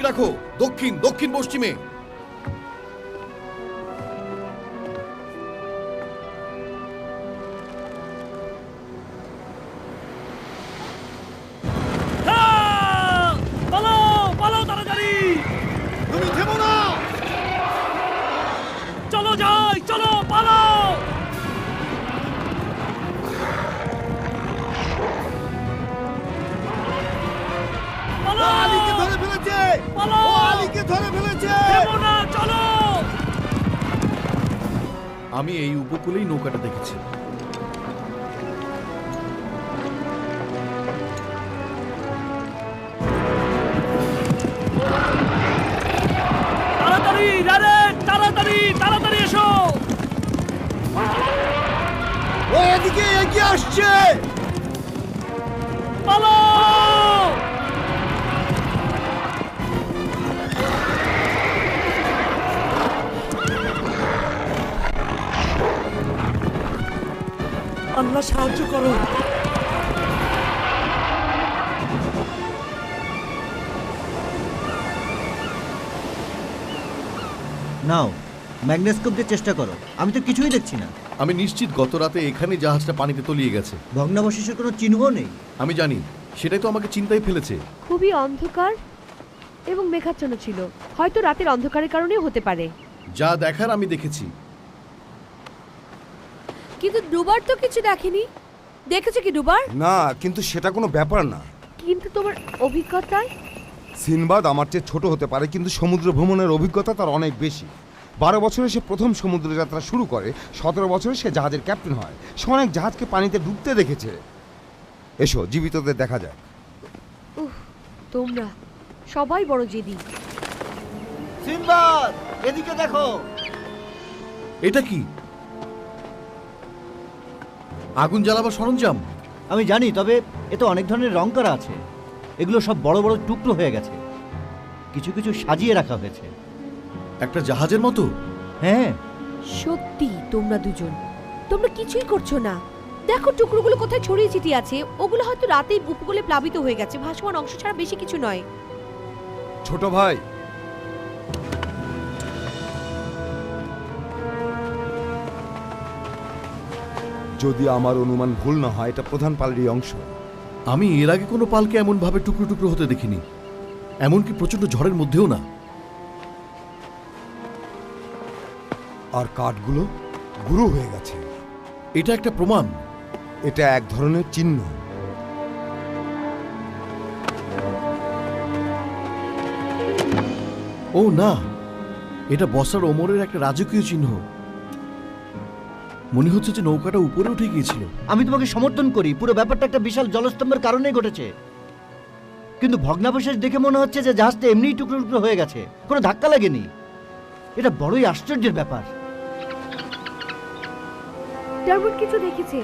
দেখো, দক্ষিণ দক্ষিণ পশ্চিমে। আমি এই উপকূলেই নৌকাটা দেখেছি। তাড়াতাড়ি তাড়াতাড়ি তাড়াতাড়ি এসো। ও এদিকে এগিয়ে আসছে। আল্লাহ সাহায্য করো। নাও ম্যাগনেস্কোপ দিয়ে চেষ্টা করো, আমি তো কিছুই দেখছি না। আমি নিশ্চিত গত রাতে এখানে জাহাজটা পানিতে তলিয়ে গেছে। ভগ্নাবশেষের কোনো চিহ্ন নেই। আমি জানি, সেটাই তো আমাকে চিন্তায় ফেলেছে। খুবই অন্ধকার এবং মেঘাচ্ছন্ন ছিল, হয়তো রাতের অন্ধকারের কারণেও হতে পারে। যা দেখার আমি দেখেছি। কিন্তু ডুবার তো কিছু দেখেনি। দেখেছো কি ডুবার? না, কিন্তু সেটা কোনো ব্যাপার না। কিন্তু তোমার অভিজ্ঞতায় সিনবাদ আমার চেয়ে ছোট হতে পারে, কিন্তু সমুদ্র ভ্রমণের অভিজ্ঞতা তার অনেক বেশি। 12 বছরে সে প্রথম সমুদ্র যাত্রা শুরু করে, 17 বছরে সে জাহাজের ক্যাপ্টেন হয়। সে অনেক জাহাজকে পানিতে ডুবতে দেখেছে। এসো জীবিতদের দেখা যাক। তোমরা সবাই বড় জেদি। সিনবাদ, এদিকে দেখো। এটা কি? আগুন জ্বালাবার সরঞ্জাম? আমি জানি, তবে এতে অনেক ধরনের রং করা আছে। এগুলো সব বড় বড় টুকরো হয়ে গেছে, কিছু কিছু সাজিয়ে রাখা হয়েছে। একটা জাহাজের মতো। হ্যাঁ সত্যি তোমরা দুজন, তোমরা কিছুই করছো না। দেখো টুকরোগুলো কোথায় ছড়িয়ে ছিটিয়ে আছে। ওগুলো হয়তো রাতেই উপকূলে প্লাবিত হয়ে গেছে, ভাসমান অংশ ছাড়া বেশি কিছু নয়। ছোট ভাই, যদি আমার অনুমান ভুল না হয়, এটা প্রধান পালেরই অংশ। আমি এর আগে কোনো পালকে এমন ভাবে টুকরো টুকরো হতে দেখিনি, এমনকি প্রচন্ড ঝড়ের মধ্যেও না। আর কাঠগুলো গুঁড়ো হয়ে গেছে। এটা একটা প্রমাণ। এটা এক ধরনের চিহ্ন। ও না, এটা বসরার ওমরের একটা রাজকীয় চিহ্ন। মনে হচ্ছে যে নৌকাটা উপরে উঠে গিয়েছিল। আমি তোমাকে সমর্থন করি, পুরো ব্যাপারটা একটা বিশাল জলস্তম্ভের কারণেই ঘটেছে। কিন্তু ভগ্নাবশেষ দেখে মনে হচ্ছে যে জাহাজটা এমনিই টুকরো টুকরো হয়ে গেছে, কোনো ধাক্কা লাগেনি। এটা বড়ই আশ্চর্যের ব্যাপার। ডারউইন কিছু দেখেছে।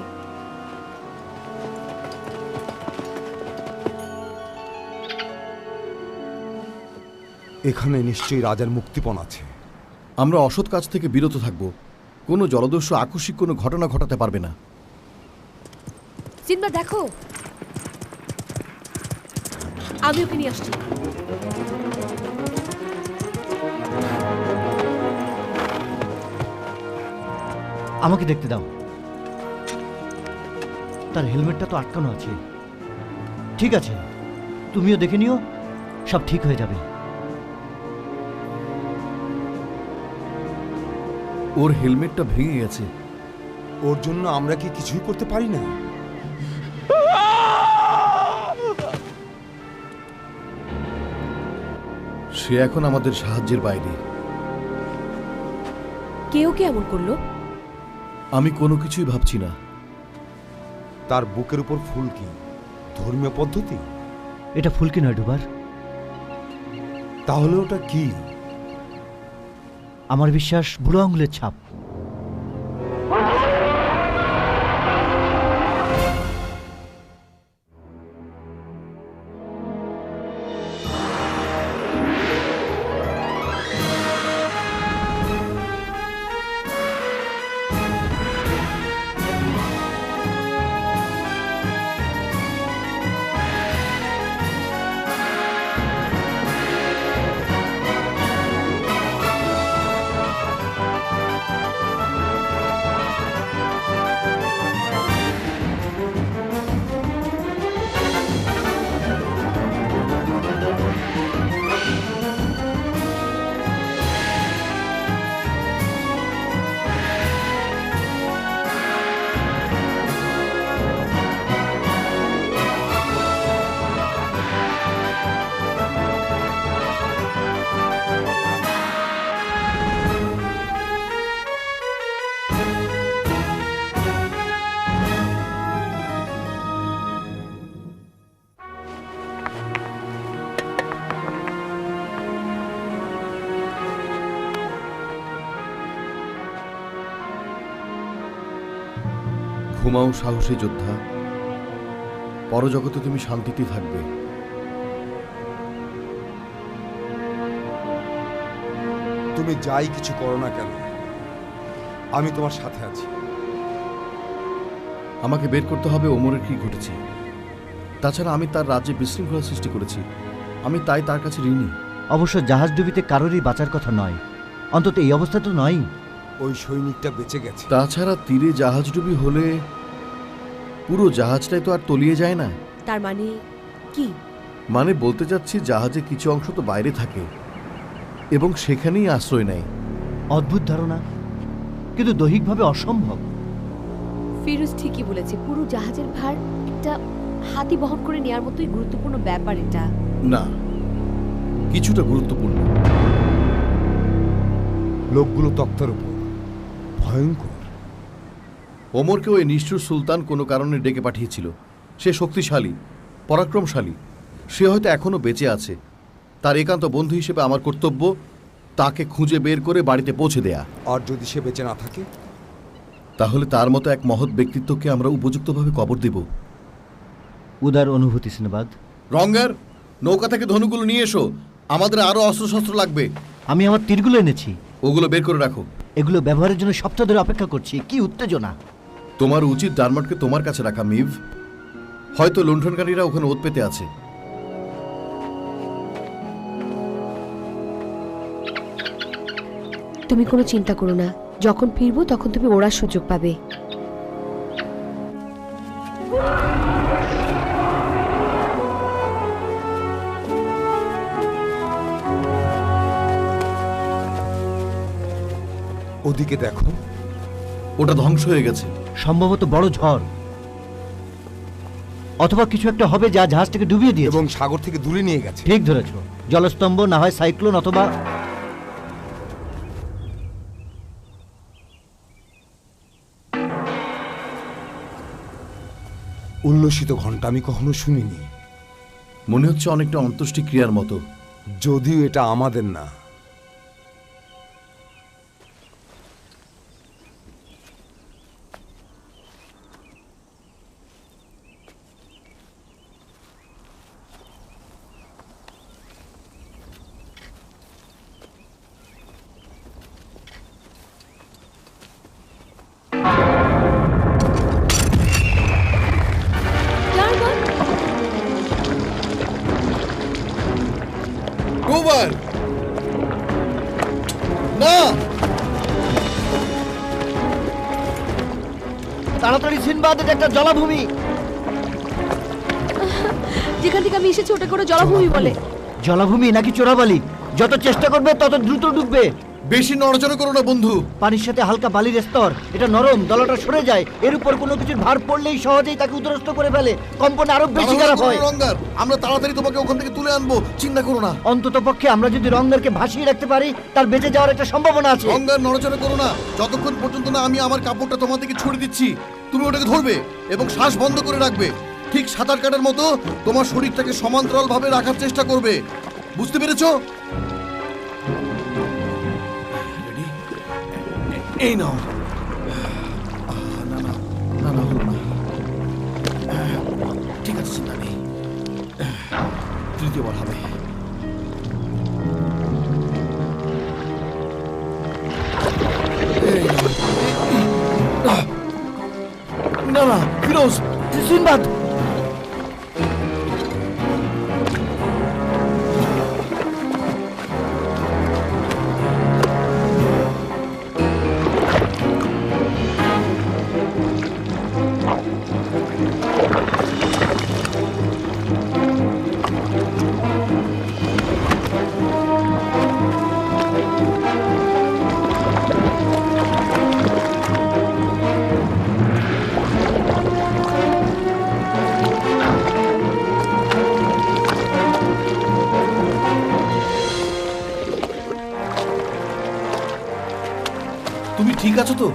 এখানে নিশ্চয়ই রাজার মুক্তিপণ আছে। আমরা অসৎ কাজ থেকে বিরত থাকব। কোনো জলদস্যু আকস্মিক কোনো ঘটনা ঘটাতে পারবে না। সিনবাদ দেখো, আমি ওকে নিয়ে আসছি। আমাকে দেখতে দাও। তার হেলমেটটা তো আটকানো আছে। ঠিক আছে, তুমিও দেখে নিও, সব ঠিক হয়ে যাবে। ওর হেলমেটটা ভেঙে গেছে। ওর জন্য আমরা কি কিছুই করতে পারি না? সে এখন আমাদের সাহায্যের বাইরে। কেউ কে এমন করলো? আমি কোনো কিছুই ভাবছি না। তার বুকের উপর ফুল কি ধর্মীয় পদ্ধতি? এটা ফুলকি নয় ডুবার। তাহলে ওটা কি? আমার বিশ্বাস বুড়ো আঙুলের ছাপ। ঘুমাও সাহসী যোদ্ধা, পরজগতে তুমি শান্তিতে থাকবে। তুমি যাই কিছু করো না কেন, আমি তোমার সাথে আছি। আমাকে বের করতে হবে ওমরের কি ঘটেছে। তাছাড়া আমি তার রাজ্যে বিশৃঙ্খলা সৃষ্টি করেছি, আমি তাই তার কাছে ঋণী। অবশ্য জাহাজ ডুবিতে কারোরই বাঁচার কথা নয়, অন্তত এই অবস্থা তো নয়। ওই সৈনিকটা বেঁচে গেছে। তাছাড়া তীরে জাহাজডুবি হলে পুরো জাহাজটাই তো আর তলিয়ে যায় না। তার মানে কি? মানে বলতে চাচ্ছি জাহাজে কিছু অংশ তো বাইরে থাকে এবং সেখানেই আশ্রয় নেয়। অদ্ভুত ধারণা, কিন্তু দৈহিকভাবে অসম্ভব। ফিরোজ ঠিকই বলেছে, পুরো জাহাজের ভার একটা হাতি বহন করে নেওয়ার মতোই গুরুত্বপূর্ণ ব্যাপার এটা। না, কিছুটা গুরুত্বপূর্ণ। লোকগুলো তক্তার উপর, ভয়ঙ্কর। ওমরকে ওই নিষ্ঠুর সুলতান কোনো কারণে ডেকে পাঠিয়েছিল। সে শক্তিশালী, পরাক্রমশালী, সে হয়তো এখনো বেঁচে আছে। তার একান্ত বন্ধু হিসেবে আমার কর্তব্য তাকে খুঁজে বের করে বাড়িতে পৌঁছে দেয়া। আর যদি সে বেঁচে না থাকে? তাহলে তার মতো এক মহৎ ব্যক্তিত্বকে আমরা উপযুক্তভাবে কবর দেব। উদার অনুভূতি সিনবাদ। রঙ্গার, নৌকা থেকে ধনুগুলো নিয়ে এসো, আমাদের আরো অস্ত্রশস্ত্র লাগবে। আমি আমার তীরগুলো এনেছি, ওগুলো বের করে রাখো। এগুলো ব্যবহারের জন্য সপ্তাহ ধরে অপেক্ষা করছি। কি উত্তেজনা! তোমার উচিত ডানমার্টকে তোমার কাছে রাখা, মিভ। হয়তো লুণ্ঠনকারীরা ওখানে ওত পেতে আছে। তুমি কোনো চিন্তা করো না, যখন ফিরবো তখন তুমি ওড়ার সুযোগ পাবে। ওদিকে দেখো, ওটা ধ্বংস হয়ে গেছে। সম্ভবত বড় ঝড় অথবা কিছু একটা হবে যা জাহাজটাকে ডুবিয়ে দিয়েছে। এবং সাগর থেকে দূরে নিয়ে গেছে। ঠিক ধরেছ, জলস্তম্ভ, না হয় সাইক্লোন, অথবা উল্লসিত ঘন্টা আমি কখনো শুনিনি। মনে হচ্ছে অনেকটা অন্ত্যেষ্টি ক্রিয়ার মতো। যদিও এটা আমাদের না। না, তাড়াতাড়ি সিনবাদ, এটা একটা জলাভূমি। যেখান থেকে আমি এসেছি ওটা করে জলাভূমি বলে। জলাভূমি নাকি চোরাবালি? যত চেষ্টা করবে তত দ্রুত ডুববে। বেশি নড়াচড়া করো না বন্ধু। পানির সাথে হালকা বালির স্তর, এটা নরম, দলাটা সরে যায়। এর উপর কোনো কিছুর ভার পড়লেই সহজেই তাকে উদ্রস্ত করে ফেলে। কম্পন আরো বেশি খারাপ হয়। রঙ্গার, আমরা তাড়াতাড়ি তোমাকে ওখান থেকে তুলে আনবো, চিন্তা করো না। অন্তত পক্ষে আমরা যদি রঙ্গারকে ভাসিয়ে রাখতে পারি, তার বেঁচে যাওয়ার একটা সম্ভাবনা আছে। রঙ্গার, নড়াচড়া করো না যতক্ষণ পর্যন্ত না আমি আমার কাপড়টা তোমার দিকে ছড়িয়ে দিচ্ছি। তুমি ওটাকে ধরবে এবং শ্বাস বন্ধ করে রাখবে। ঠিক সাঁতার কাটার মতো তোমার শরীরটাকে সমান্তরাল ভাবে রাখার চেষ্টা করবে। বুঝতে পেরেছো? এই নাও। না না না না, হলো না। ঠিক আছে, চিন্তা নেই। তৃতীয়বার হবে। না না, ফিরোজ, সিনবাদ, তুমি ঠিক আছো তো?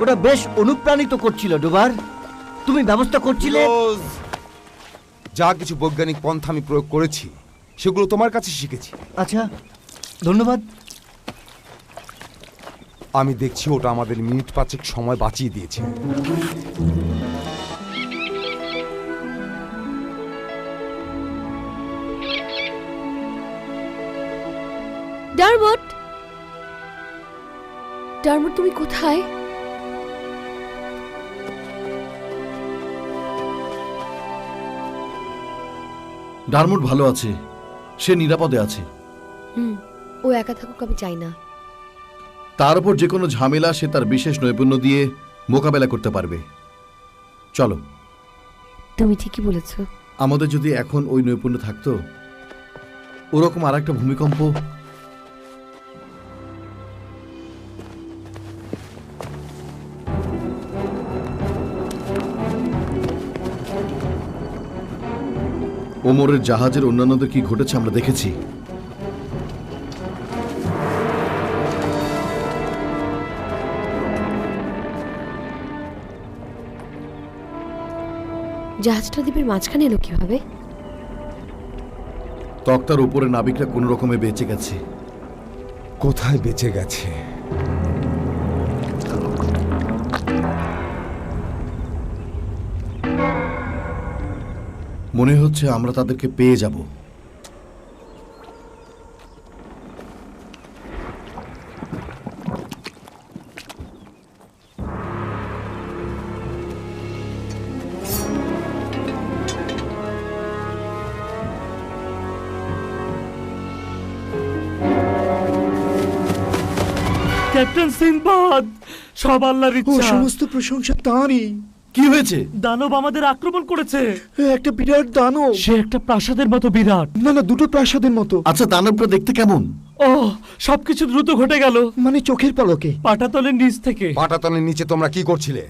ওটা বেশ অনুপ্রাণিত করছিল ডোবার। তুমি ব্যবস্থা করছিলে। ফিরোজ, যা কিছু বৈজ্ঞানিক পন্থা আমি প্রয়োগ করেছি সেগুলো তোমার কাছে শিখেছি। আচ্ছা, ধন্যবাদ। আমি দেখছি ওটা আমাদের মিনিট 5 সময় বাঁচিয়ে দিয়েছে। ডারমট, ডারমট তুমি কোথায়? ডারমুট ভালো আছে, সে নিরাপদে আছে। ও একা থাকুক আমি চাই না। তার উপর যে কোনো ঝামেলা সে তার বিশেষ নৈপুণ্য দিয়ে মোকাবেলা করতে পারবে। চলো। তুমি ঠিকই বলেছ। আমাদের যদি এখন ওই নৈপুণ্য থাকতো, ওরকম আর একটা ভূমিকম্প। ওমরের জাহাজের অন্যান্যদের কি ঘটেছে আমরা দেখেছি। জাহাজটা দ্বীপের মাঝখানে এলো কিভাবে? তক্তার উপরে নাবিকরা কোনো রকমে বেঁচে গেছে। কোথায় বেঁচে গেছে? মনে হচ্ছে আমরা তাদেরকে পেয়ে যাব। ক্যাপ্টেন সিনবাদ, সব আল্লাহর ও ইচ্ছা। সমস্ত প্রশংসা তাঁরই। কি হয়েছে? দানব আমাদের আক্রমণ করেছে। একটা বিরাট দানব। সে একটা প্রাসাদের মতো বিরাট। না না, দুটো প্রাসাদের মতো। আচ্ছা, দানবটা দেখতে কেমন? ও, সবকিছু দ্রুত ঘটে গেল। মানে চোখের পলকে। পাটাতলের নিচ থেকে। পাটাতনের নিচে তোমরা কি করছিলে?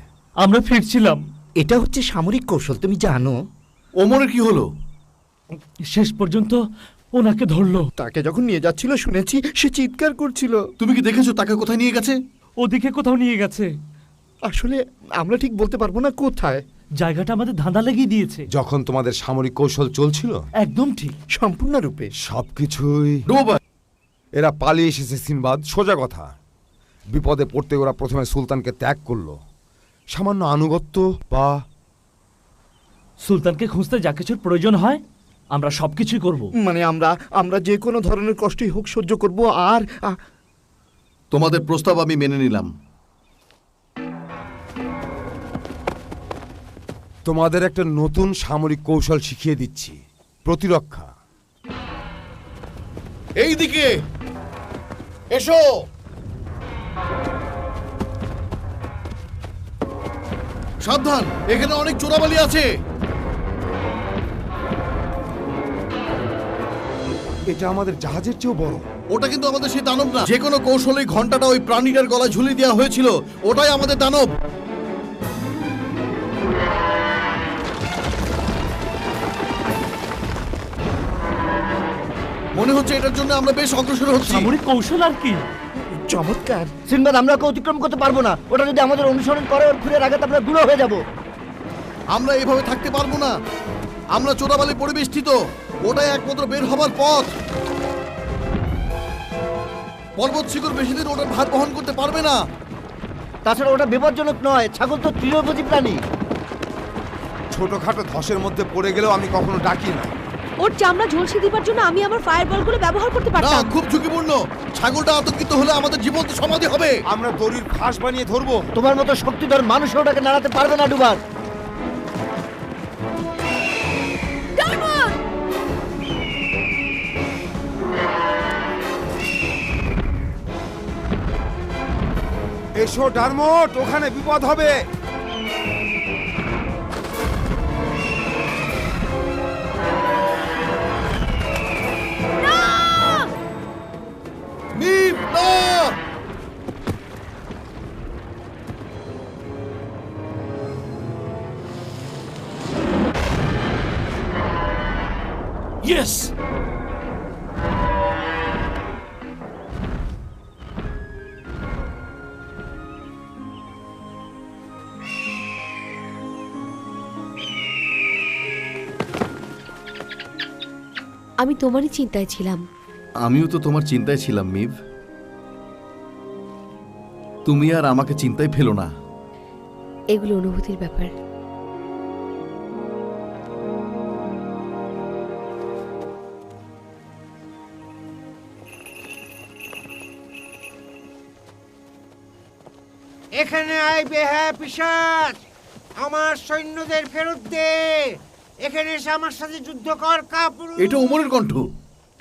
আমরা ফিরছিলাম। এটা হচ্ছে সামরিক কৌশল, তুমি জানো। ওমরের কি হলো? শেষ পর্যন্ত ওনাকে ধরলো। তাকে যখন নিয়ে যাচ্ছিল শুনেছি সে চিৎকার করছিল। তুমি কি দেখেছো তাকে কোথায় নিয়ে গেছে? ওদিকে কোথাও নিয়ে গেছে। আসলে আমরা ঠিক বলতে পারবো না কোথায়। জায়গাটা আমাদের ধাঁধা লাগিয়ে দিয়েছে। যখন তোমাদের সামরিক কৌশল চলছিল? একদম ঠিক। সম্পূর্ণরূপে। সবকিছুই ডোবা। এরা পালিয়ে এসেছে সিনবাদ, সোজা কথা। বিপদে পড়তে ওরা প্রথমে সুলতানকে ত্যাগ করলো। সামান্য আনুগত্য বা সুলতানকে খুঁজতে যা কিছুর প্রয়োজন হয় আমরা সবকিছুই করব। মানে আমরা যে কোনো ধরনের কষ্টই হোক সহ্য করব। আর তোমাদের প্রস্তাব আমি মেনে নিলাম। তোমাদের একটা নতুন সামরিক কৌশল শিখিয়ে দিচ্ছি, প্রতিরক্ষা। এই দিকে এসো। সাবধান, এখানে অনেক চোরাবালি আছে। এটা আমাদের জাহাজের চেয়েও বড়। ওটা কিন্তু আমাদের সেই দানব না। যে কোনো কৌশলে ঘন্টাটা ওই প্রাণীটার গলায় ঝুলিয়ে দেওয়া হয়েছিল, ওটাই আমাদের দানব। মনে হচ্ছে এটার জন্য আমরা বেশ অগ্রসর হচ্ছি। সামরিক কৌশল আর কি? চমৎকার। সিনবাদ, আমরা ওকে অতিক্রম করতে পারবো না। ওটা যদি আমাদের অনুসরণ করে ওর খুঁড়ের আঘাত আমরা গুঁড়ো হয়ে যাব। আমরা এভাবে থাকতে পারবো না। আমরা চোরাবালি পরিবেষ্টিত, ওটাই একমাত্র বের হবার পথ। পর্বত শিখর বেশি দিন ওটার ভার বহন করতে পারবে না। তাছাড়া ওটা বিপজ্জনক নয়। ছাগল তো তৃণভোজী প্রাণী। ছোটখাটো ধসের মধ্যে পড়ে গেলেও আমি কখনো ডাকি না। ওর চামড়া ঝলসে দিবার জন্য আমি আমার ফায়ারবলগুলো ব্যবহার করতে না, পারতাম। খুব ঝুঁকিপূর্ণ। ছাগলটা আতঙ্কিত হলে আমাদের জীবন্ত সমাধি হবে। আমরা দড়ির ফাঁস বানিয়ে ধরবো। তোমার মতো শক্তিধর মানুষ ওটাকে নাড়াতে পারবে না ডুবার। এসো ডারমট, ওখানে বিপদ হবে। মিম, না! ইয়েস। আমি তোমারই চিন্তায় ছিলাম। আমিও তো তোমার চিন্তায় ছিলাম মিভ। তুমি আর আমাকে চিন্তায় ফেলো না। এগুলো অনুভূতির ব্যাপার। এখানে আয় বেহায়া পিশাচ, আমার সৈন্যদের ফেরত দে। এখানে এসে আমার সাথে যুদ্ধ কর কাপুরুষ। এটা ওমরের কণ্ঠ।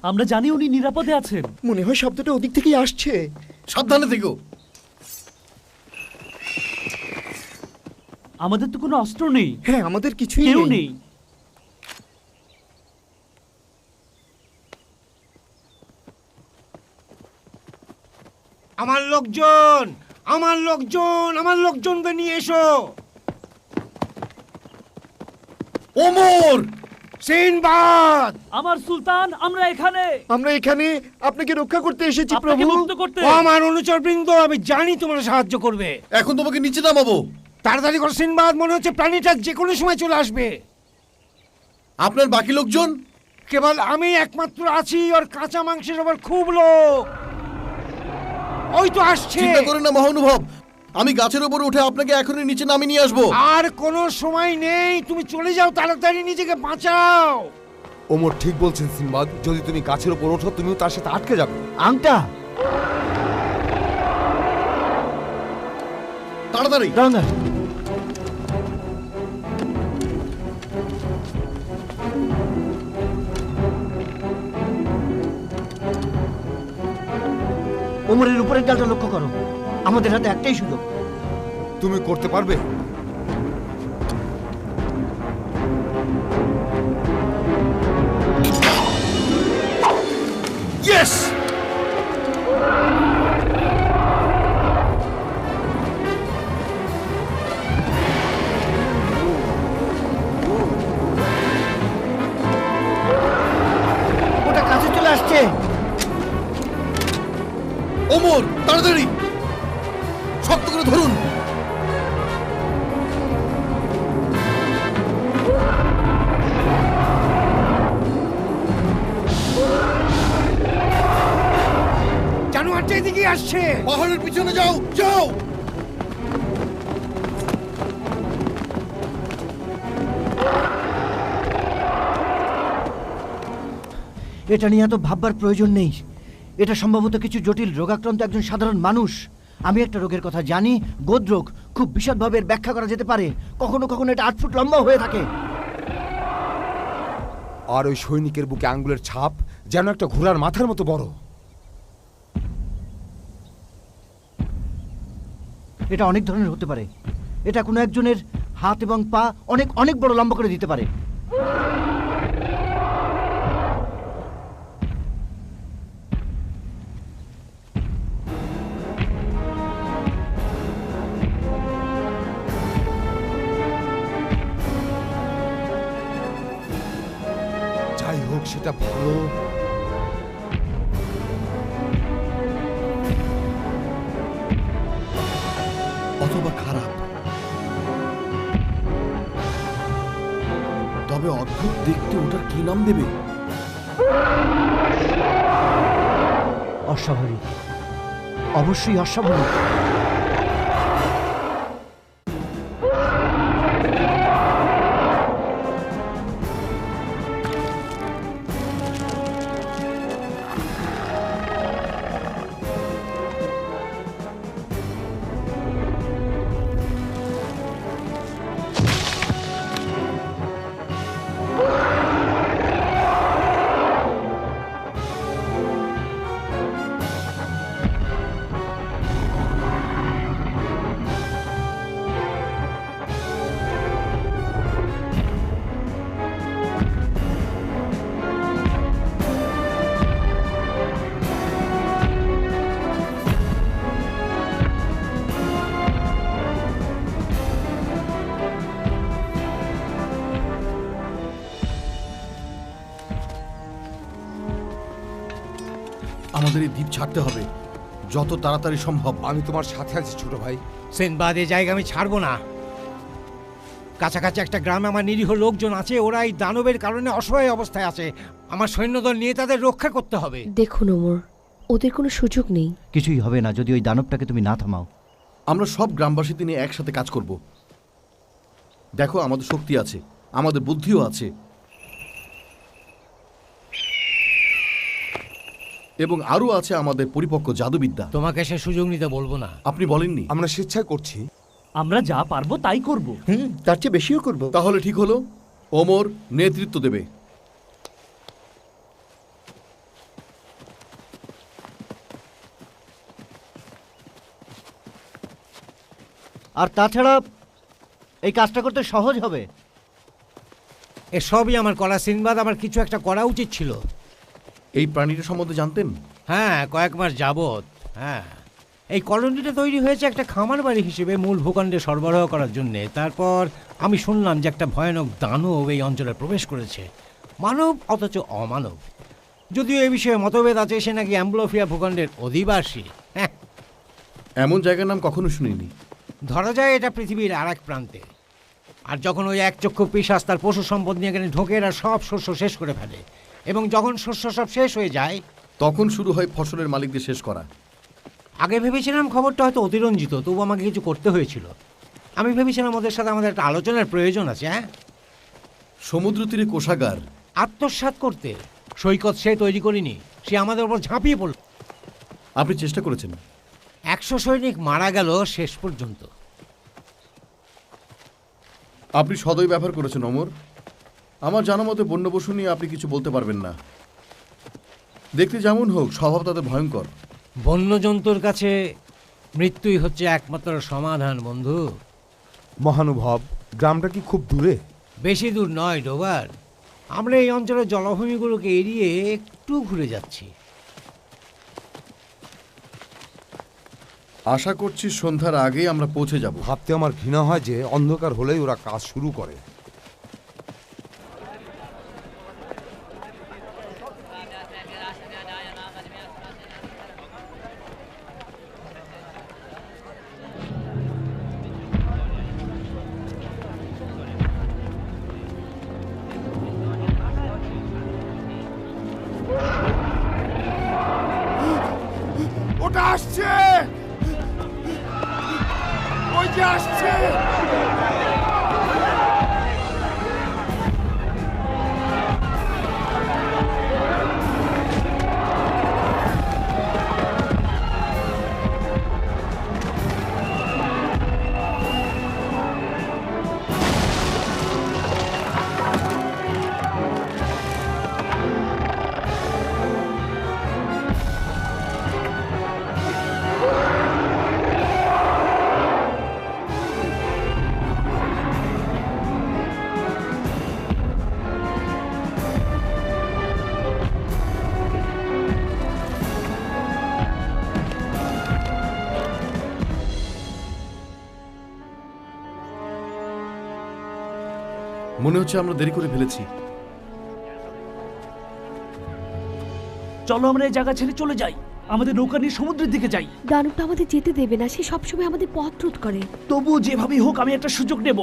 আমরা জানি উনি নিরাপদে আছেন। মনে হয় শব্দটা ওদিক থেকেই আসছে। সাবধানে থেকো। আমাদের তো কোনো অস্ত্র নেই, হ্যাঁ, আমাদের কিছুই কেউ নেই। নেই। আমার লোকজন, আমার লোকজন, আমার লোকজনকে নিয়ে এসো। ওমর! সিনবাদ, আমার সুলতান, আমরা এখানে আমরা এখানে আপনাকে রক্ষা করতে এসেছি আপনাকে প্রভু। মুক্ত করতে। ও আমার অনুচরবৃন্দ, আমি জানি তোমরা সাহায্য করবে। এখন তোমাকে নিচে নামাবো। তাড়াতাড়ি করো সিনবাদ, মনে হচ্ছে প্রাণীটা যে কোনো সময় চলে আসবে। আপনার বাকি লোকজন? কেবল আমি একমাত্র আছি, ওর কাঁচা মাংসের ওপর খুব লোক। ওই তো আসছে। চিন্তা করেন না মহানুভব, আমি গাছের উপরে উঠে আপনাকে এখনই নিচে নামিয়ে নিয়ে আসবো। আর কোনো সময় নেই, তুমি চলে যাও, তাড়াতাড়ি নিজেকে বাঁচাও। ওমর ঠিক বলছেন সিম্বাদ, যদি তুমি গাছের ওপর ওঠো তুমিও তার সাথে আটকে যাবে। আংটা তাড়াতাড়ি। রঙা ওমরের উপরের ডালটা লক্ষ্য করো, আমাদের হাতে একটাই সুযোগ। তুমি করতে পারবে? ইয়েস! ওটা কাছে চলে আসছে। ওমর তাড়াতাড়ি, শক্ত করে ধরুন। জানোয়ারটা এদিকে আসছে। পাহাড়ের পিছনে যাও, যাও। এটা নিয়ে এত ভাববার প্রয়োজন নেই। এটা সম্ভবত কিছু জটিল রোগাক্রান্ত একজন সাধারণ মানুষ। আমি একটা রোগের কথা জানি, গোদরোগ। খুব বিশদভাবে এর ব্যাখ্যা করা যেতে পারে। কখনো কখনো এটা 8 ফুট লম্বা হয়ে থাকে। আর ওই সৈনিকের বুকে আঙ্গুলের ছাপ যেন একটা ঘোড়ার মাথার মতো বড়। এটা অনেক ধরনের হতে পারে। এটা কোনো একজনের হাত এবং পা অনেক অনেক বড় লম্বা করে দিতে পারে। যাই হোক, সেটা ভালো। অথবা খারাপ। তবে অদ্ভুত দেখতে, ওটার কি নাম দেবে? অস্বাভাবিক, অবশ্যই অস্বাভাবিক। আমাদের এই দ্বীপ ছাড়তে হবে যত তাড়াতাড়ি সম্ভব। আমি তোমার সাথে আছি ছোট ভাই। সিনবাদ, এই জায়গা আমি ছাড়বো না। কাছাকাছি একটা গ্রামে আমার নিরীহ লোকজন আছে, ওরা এই দানবের কারণে অসহায় অবস্থায় আছে। আমার সৈন্যদল নিয়ে তাদের রক্ষা করতে হবে। দেখুন ওমর, ওদের কোনো সুযোগ নেই। কিছুই হবে না যদি ওই দানবটাকে তুমি না থামাও। আমরা সব গ্রামবাসীতে নিয়ে একসাথে কাজ করব। দেখো, আমাদের শক্তি আছে, আমাদের বুদ্ধিও আছে, এবং আরও আছে আমাদের পরিপক্ক জাদুবিদ্যা। তোমাকে সে সুযোগ নিতে বলবো না। আপনি বলেননি? আমরা স্বেচ্ছায় করছি। আমরা যা পারবো তাই করব। তার চেয়ে বেশিও করব। তাহলে ঠিক হলো, ওমর নেতৃত্ব দেবে। আর তাছাড়া এই কাজটা করতে সহজ হবে। এসবই আমার করা, সিনবাদ। আমার কিছু একটা করা উচিত ছিল। এই প্রাণীটা সম্বন্ধে জানতেন? হ্যাঁ, কয়েক মাস যাবৎ। হ্যাঁ, এই কলোনিটা তৈরি হয়েছে একটা খামার বাড়ি হিসেবে মূল ভূখণ্ডে সরবরাহ করার জন্যে। তারপর আমি শুনলাম যে একটা ভয়ানক দানব এই অঞ্চলে প্রবেশ করেছে। মানব অথচ অমানব। যদিও এই বিষয়ে মতভেদ আছে, সে নাকি অ্যাম্বলোফিয়া ভূখণ্ডের অধিবাসী। হ্যাঁ, এমন জায়গার নাম কখনো শুনিনি। ধরা যায় এটা পৃথিবীর আর এক প্রান্তে। আর যখন ওই একচক্ষু পিশাচ তার পশু সম্পদ নিয়ে এখানে ঢোকে, এরা সব শস্য শেষ করে ফেলে। এবং যখন শস্য সব শেষ হয়ে যায়, তখন শুরু হয় ফসলের মালিকদের শেষ করা। আগে ভেবেছিলাম খবরটা হয়তো অতিরঞ্জিত, তবু আমাকে কিছু করতে হয়েছিল। আমি ভেবেছিলাম ওদের সাথে আমাদের একটা আলোচনার প্রয়োজন আছে। হ্যাঁ, সমুদ্র তীরে কোষাগার। আত্মসাৎ করতে সৈকত সে তৈরি করিনি, সে আমাদের ওপর ঝাঁপিয়ে পড়ল। আপনি চেষ্টা করেছেন? 100 সৈনিক মারা গেল শেষ পর্যন্ত। আপনি সদয় ব্যবহার করেছেন ওমর। আমার জানা মতে বন্যপশু নিয়ে আপনি কিছু বলতে পারবেন না। দেখতে যেমন হোক, স্বভাব তাদের ভয়ঙ্কর। বন্যজন্তুর কাছে মৃত্যুই হচ্ছে একমাত্র সমাধান, বন্ধু। মহানুভব, গ্রামটা কি খুব দূরে? বেশি দূর নয় ডোবার। আমরা এই অঞ্চলের জলাভূমিগুলোকে এড়িয়ে একটু ঘুরে যাচ্ছি। আশা করছি সন্ধ্যার আগেই আমরা পৌঁছে যাব। ভাবতে আমার ঘৃণা হয় যে অন্ধকার হলেই ওরা কাজ শুরু করে। ওটা আসছে, ওই যে আসছে। মনে হচ্ছে আমরা দেরি করে ফেলেছি। চলো আমরা এই জায়গা ছেড়ে চলে যাই, আমাদের নৌকা নিয়ে সমুদ্রের দিকে যাই। দানবটা আমাদের যেতে দেবে না, সে সবসময় আমাদের পথ রোধ করে। তবু যেভাবেই হোক আমি একটা সুযোগ নেব।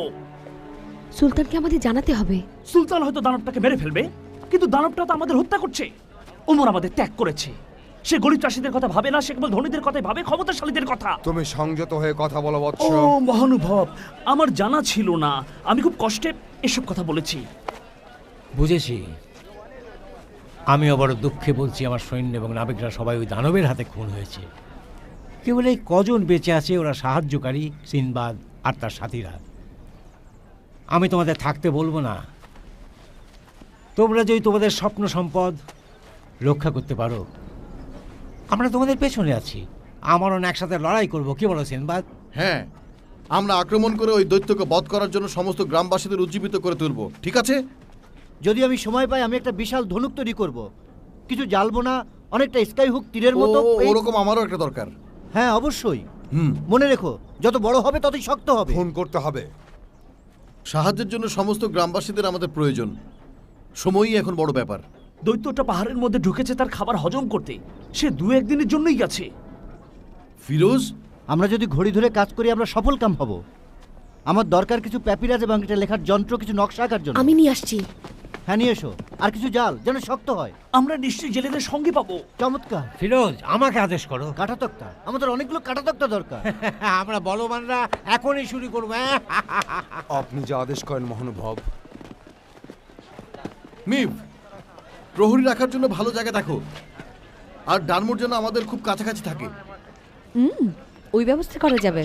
সুলতানকে আমাদের জানাতে হবে। সুলতান হয়তো দানবটাকে মেরে ফেলবে, কিন্তু দানবটা তো আমাদের হত্যা করছে। ওমর আমাদের ত্যাগ করেছে। সে গরিব চাষীদের কথা ভাবে না, সে কেবল ধনীদের কথাই ভাবে, ক্ষমতাশালীদের কথা। তুমি সংযত হয়ে কথা বলো বৎস। ও মহানুভব, আমার জানা ছিল না। আমি খুব কষ্টে এসব কথা বলেছি। বুঝেছি। আমিও বড় দুঃখে বলছি, আমার সৈন্য এবং নাবিকরা সবাই ওই দানবের হাতে খুন হয়েছে। কেবল এই কজন বেঁচে আছে, ওরা সাহায্যকারী, সিনবাদ আর তার সাথীরা। আমি তোমাদের থাকতে বলবো না। তোমরা যদি তোমাদের স্বপ্ন সম্পদ রক্ষা করতে পারো, আমরা তোমাদের পেছনে আছি। আমরণ একসাথে লড়াই করব, কি বলো সিনবাদ? হ্যাঁ, আমরা আক্রমণ করে ওই দৈত্যকে বধ করার জন্য সমস্ত গ্রামবাসীদের উজ্জীবিত করে তুলব। ঠিক আছে? যদি আমি সময় পাই, আমি একটা বিশাল ধনুক তৈরি করব। কিছু জ্বালবো না, অনেকটা স্কাই হুক তীরের মতো। ওরকম আমারও একটা দরকার। হ্যাঁ, অবশ্যই। হুম। মনে রেখো, যত বড় হবে ততই শক্ত হবে। ফোন করতে হবে। সাহায্যের জন্য সমস্ত গ্রামবাসীদের আমাদের প্রয়োজন। সময়ই এখন বড় ব্যাপার। দৈত্যটা পাহাড়ের মধ্যে ঢুকেছে তার খাবার হজম করতে। সে 2-1 দিনের জন্যই গেছে। ফিরোজ, আমরা যদি ঘড়ি ধরে কাজ করি, আমরা সফল কাম হব। আমার দরকার কিছু প্যাপিরাজ এবং এটা লেখার যন্ত্র, কিছু নকশা আঁকার জন্য। আমি নিয়ে আসছি। হ্যাঁ নিয়ে এসো, আর কিছু জাল যেন শক্ত হয়। আমরা নিশ্চয়ই জেলেদের সঙ্গে পাবো। চমৎকার। ফিরোজ, আমাকে আদেশ করো। কাঁটা তক্তা, আমাদের অনেকগুলো কাঁটা তক্তা দরকার। আমরা বলবানরা এখনই শুরু করবো। আপনি যা আদেশ করেন মহানুভব। মিভ, প্রহরী রাখার জন্য ভালো জায়গা দেখো, আর ডানমোর যেন আমাদের খুব কাছাকাছি থাকে। ওই ব্যবস্থা করা যাবে।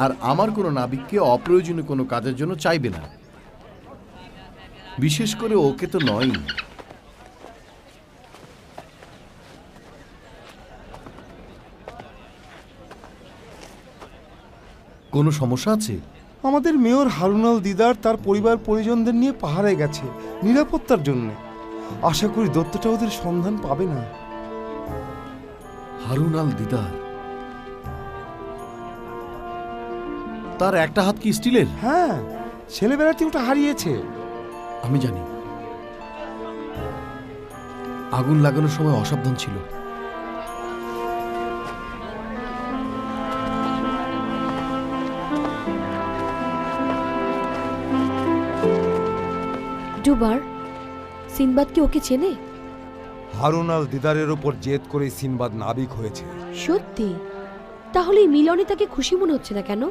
আর আমার কোনো নাবিককে অপ্রয়োজনীয় কোনো কাজের জন্য চাইবে না, বিশেষ করে ওকে তো নয়। কোনো সমস্যা আছে? আমাদের মেয়র হারুন আল দিদার তার পরিবার পরিজনদের নিয়ে পাহাড়ে গেছে নিরাপত্তার জন্য। আশা করি দত্তটা ওদের সন্ধান পাবে না। হারুন আল দিদার, তার একটা হাত কি স্টিলের? হ্যাঁ, ছেলেবেলাতে ওটা হারিয়েছে। আমি জানি, আগুন লাগানোর সময় অসাবধান ছিল। ডুবার, সিনবাদ কি ওকে চেনে? হারুন আল দিদারের ওপর জেদ করে সিনবাদ নাবিক হয়েছে। সত্যি? তাহলে এই মিলনে তাকে খুশি মনে হচ্ছে না কেন?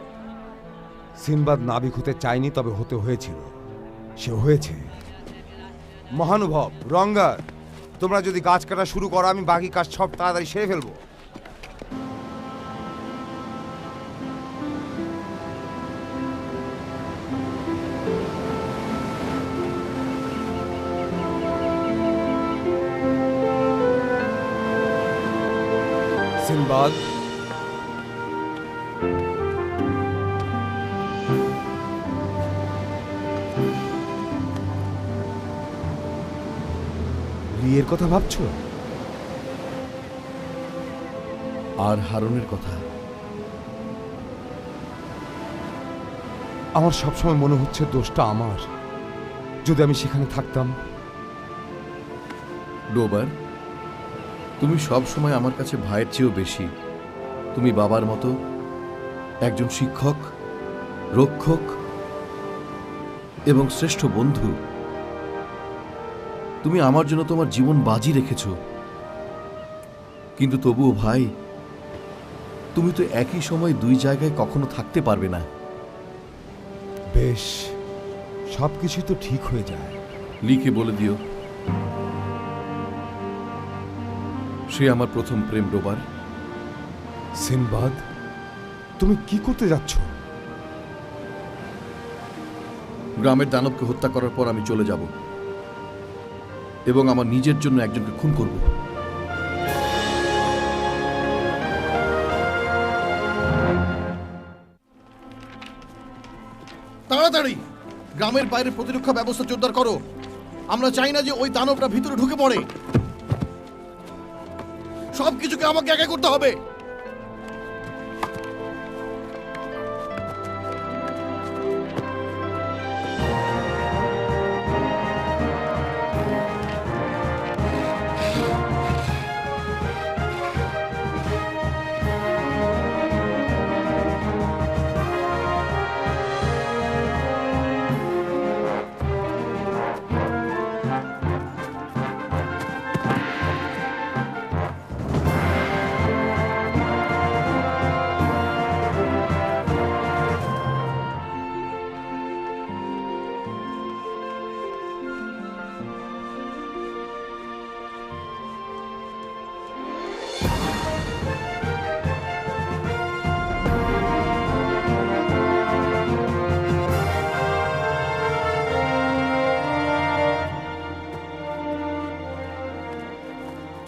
সিনবাদ নাবিক হতে চায়নি, তবে হতে হয়েছিল। সে হয়েছে। মহানুভব রঙ্গার, তোমরা যদি গাছ কাটা শুরু করো, আমি বাকি কাজ সব তাড়াতাড়ি সেরে ফেলবো। সিনবাদ, বিয়ের কথা ভাবছো? আর হারুনের কথা? আমার সবসময় মনে হচ্ছে দোষটা আমার। যদি আমি সেখানে থাকতাম। ডোবার, তুমি সব সময় আমার কাছে ভাইয়ের চেয়েও বেশি। তুমি বাবার মতো একজন শিক্ষক, রক্ষক এবং শ্রেষ্ঠ বন্ধু। তুমি আমার জন্য তোমার জীবন বাজি রেখেছ, কিন্তু তবুও ভাই, তুমি তো একই সময় দুই জায়গায় কখনো থাকতে পারবে না। বেশ, সবকিছু তো ঠিক হয়ে যায়। লিখে বলে দিও, সে আমার প্রথম প্রেম। ডোবার, সিনবাদ, তুমি কি করতে যাচ্ছ? গ্রামের দানবকে হত্যা করার পর আমি চলে যাব এবং আমার নিজের জন্য একজনকে খুন করব। তাড়াতাড়ি গ্রামের বাইরে প্রতিরক্ষা ব্যবস্থা জোরদার করো। আমরা চাই না যে ওই দানবটা ভিতরে ঢুকে পড়ে। সবকিছুকে আমাকে একা করতে হবে।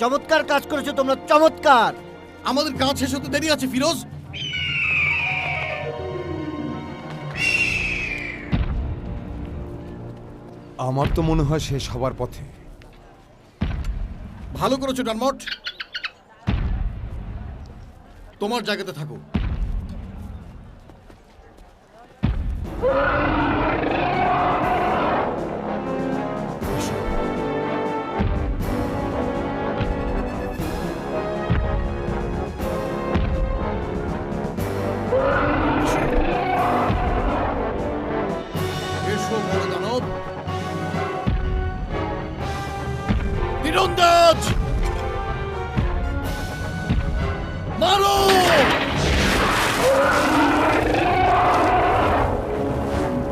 চমৎকার কাজ করেছো তোমরা, চমৎকার। আমাদের কাজ শেষ হতে দেরি আছে ফিরোজ। আমার তো মনে হয় শেষ হবার পথে। ভালো করেছো ডানমট, তোমার জায়গাতে থাকো। এসো বড় দানব। মারো!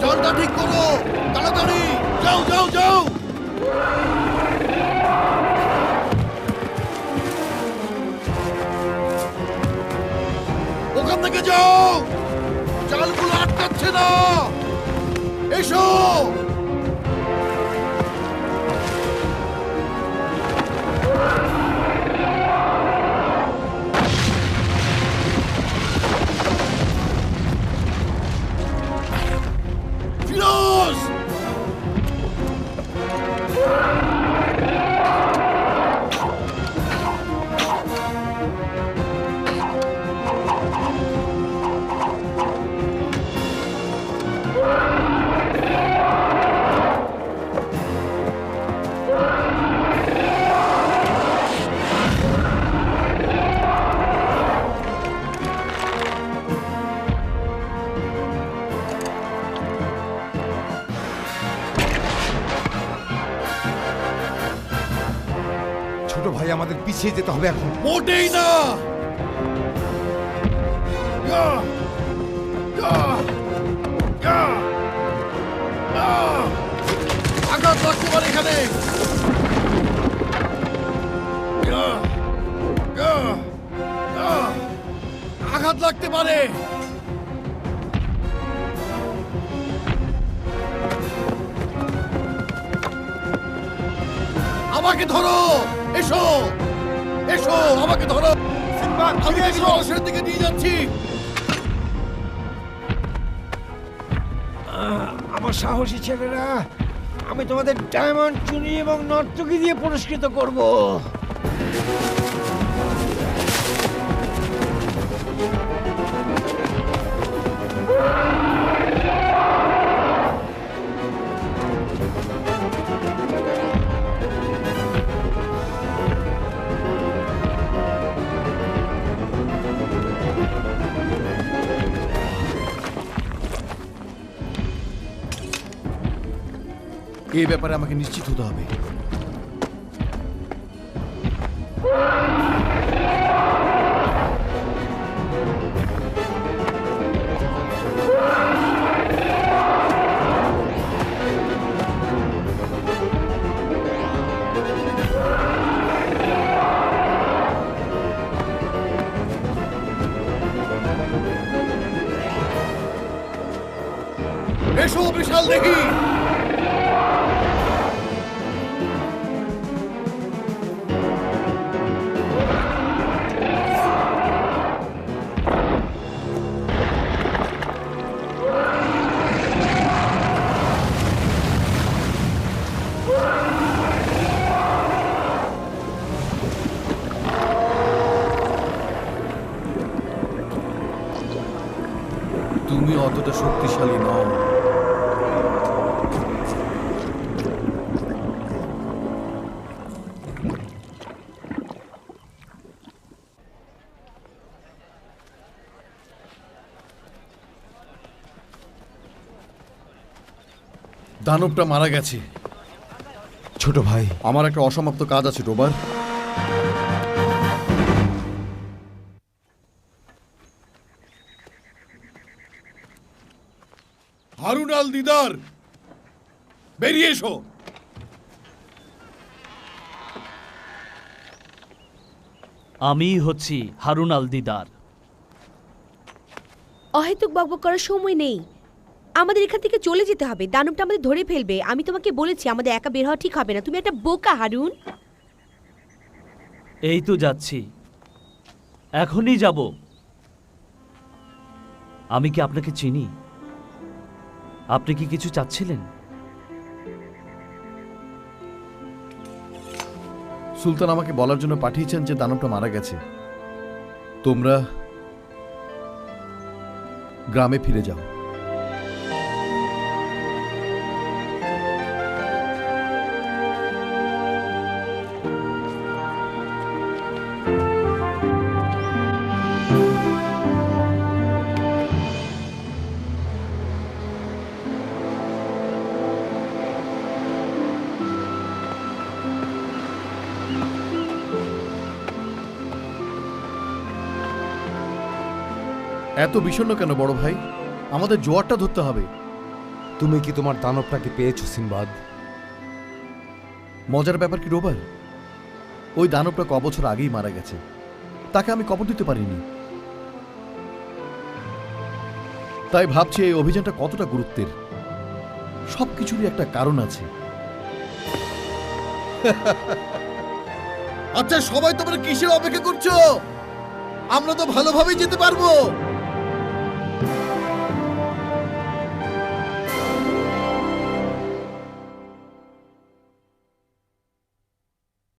চালটা ঠিক করো, তাড়াতাড়ি যাও যাও যাও! ওখান থেকে যাও, চালগুলো আটকাচ্ছে না। এসো! ফিরোজ! ছোট ভাই, আমাদের পিছিয়ে যেতে হবে এখন। মোটেই না! ইয়া! ইয়া! ইয়া! ইয়া! আঘাত লাগতে পারে এখানে। ইয়া! ইয়া! ইয়া! আঘাত লাগতে পারে। আমাকে ধরো! এসো! এসো! আমাকে ধরো! আমি তাকে জলাশয়ের দিকে নিয়ে যাচ্ছি। আমার সাহসী ছেলেরা, আমি তোমাদের ডায়মন্ড চুনি এবং নর্তকী দিয়ে পুরস্কৃত করব। এই ব্যাপারে আমাকে নিশ্চিত হতে হবে। এসো বিশাল দেখি! তুমি অতটা শক্তিশালী নও। দানবটা মারা গেছে। ছোট ভাই, আমার একটা অসমাপ্ত কাজ আছে ডোবার। হারুন আল দিদার, বেরিয়ে এসো। আমি হচ্ছি হারুন আল দিদার। অহেতুক বকবক করার সময় নেই, আমাদের এখান থেকে চলে যেতে হবে। দানবটা আমাদের ধরে ফেলবে। আমি তোমাকে বলেছি আমাদের একা বের হওয়া ঠিক হবে না। তুমি একটা বোকা হারুন। এই তো যাচ্ছি, এখনই যাব। আমি কি আপনাকে চিনি? আপনি কি কিছু চাচ্ছিলেন? সুলতান আমাকে বলার জন্য পাঠিয়েছেন যে দানবটা মারা গেছে। তোমরা গ্রামে ফিরে যাও। এত বিষণ্ণ কেন বড় ভাই? আমাদের জোয়ারটা ধরতে হবে। তুমি কি তোমার দানবটাকে পেয়েছো সিনবাদ? মজার ব্যাপার কি রোবার, ওই দানবটা কবছর আগেই মারা গেছে। তাকে আমি কবর দিতে পারিনি। তাই ভাবছি এই অভিযানটা কতটা গুরুত্বের। সবকিছুরই একটা কারণ আছে। আচ্ছা সবাই তোমরা কিসের অপেক্ষা করছো? আমরা তো ভালোভাবেই যেতে পারবো।